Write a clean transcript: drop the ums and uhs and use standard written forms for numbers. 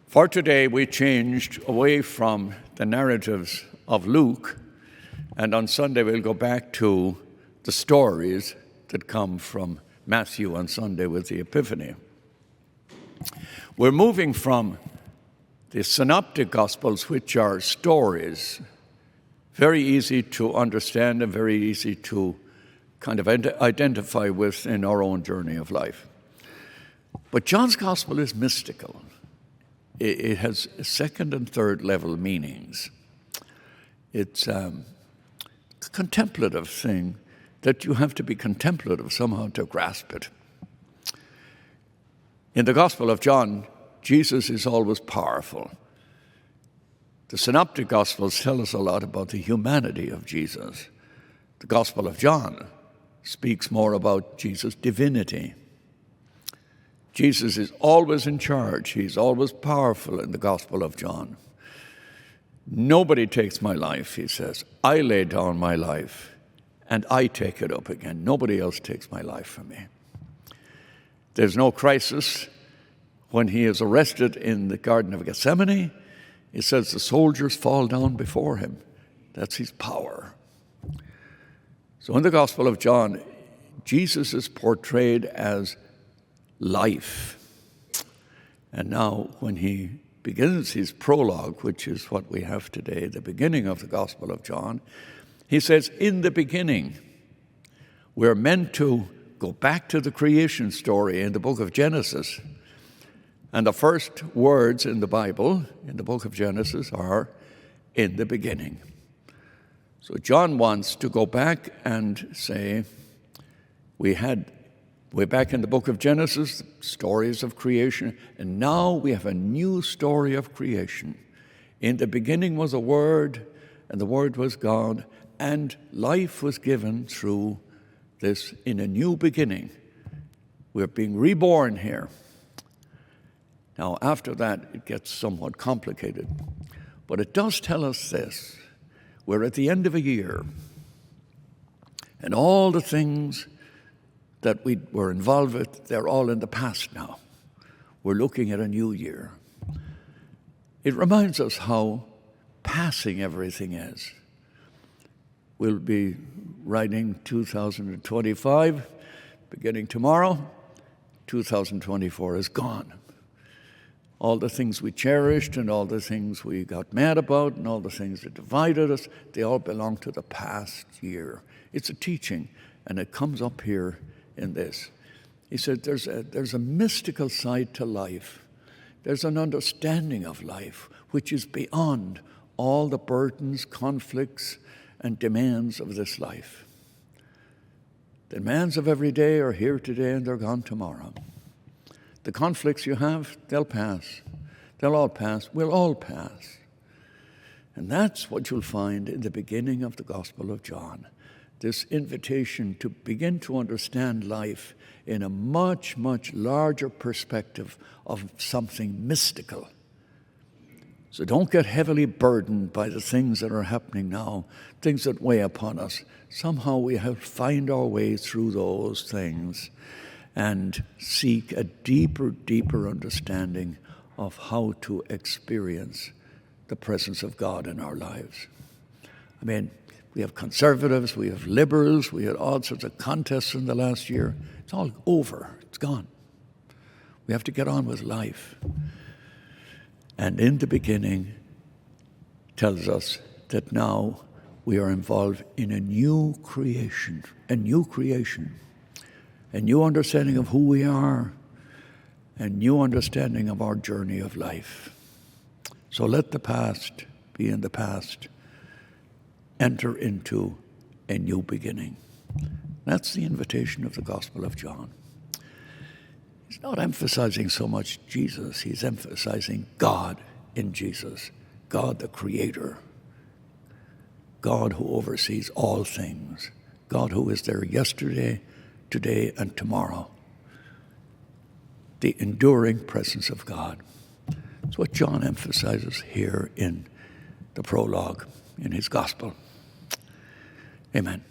For today, we changed away from the narratives of Luke, and on Sunday we'll go back to the stories that come from Matthew on Sunday with the Epiphany. We're moving from the synoptic Gospels, which are stories, very easy to understand and very easy to kind of identify with in our own journey of life. But John's Gospel is mystical. It has second and third level meanings. It's a contemplative thing that you have to be contemplative somehow to grasp it. In the Gospel of John, Jesus is always powerful. The synoptic Gospels tell us a lot about the humanity of Jesus. The Gospel of John speaks more about Jesus' divinity. Jesus is always in charge. He's always powerful in the Gospel of John. Nobody takes my life, he says. I lay down my life and I take it up again. Nobody else takes my life from me. There's no crisis. When he is arrested in the Garden of Gethsemane, it says the soldiers fall down before him. That's his power. So in the Gospel of John, Jesus is portrayed as life. And now when he begins his prologue, which is what we have today, the beginning of the Gospel of John, he says, in the beginning, we're meant to go back to the creation story in the book of Genesis. And the first words in the Bible, in the book of Genesis, are in the beginning. So John wants to go back and say, we're back in the book of Genesis, stories of creation, and now we have a new story of creation. In the beginning was a Word, and the Word was God, and life was given through this in a new beginning. We're being reborn here. Now, after that, it gets somewhat complicated, but it does tell us this. We're at the end of a year, and all the things that we were involved with, they're all in the past now. We're looking at a new year. It reminds us how passing everything is. We'll be writing 2025, beginning tomorrow. 2024 is gone. All the things we cherished and all the things we got mad about and all the things that divided us, they all belong to the past year. It's a teaching, and it comes up here in this. He said there's a mystical side to life. There's an understanding of life which is beyond all the burdens, conflicts, and demands of this life. The demands of every day are here today and they're gone tomorrow. The conflicts you have, they'll pass. They'll all pass. We'll all pass. And that's what you'll find in the beginning of the Gospel of John. This invitation to begin to understand life in a much, much larger perspective of something mystical. So don't get heavily burdened by the things that are happening now, things that weigh upon us. Somehow we have to find our way through those things and seek a deeper, deeper understanding of how to experience the presence of God in our lives. I mean, we have conservatives, we have liberals, we had all sorts of contests in the last year. It's all over. It's gone. We have to get on with life. And in the beginning tells us that now we are involved in a new creation, a new understanding of who we are, a new understanding of our journey of life. So let the past be in the past. Enter into a new beginning. That's the invitation of the Gospel of John. He's not emphasizing so much Jesus, he's emphasizing God in Jesus, God the Creator, God who oversees all things, God who is there yesterday, today, and tomorrow. The enduring presence of God. It's what John emphasizes here in the prologue, in his Gospel. Amen.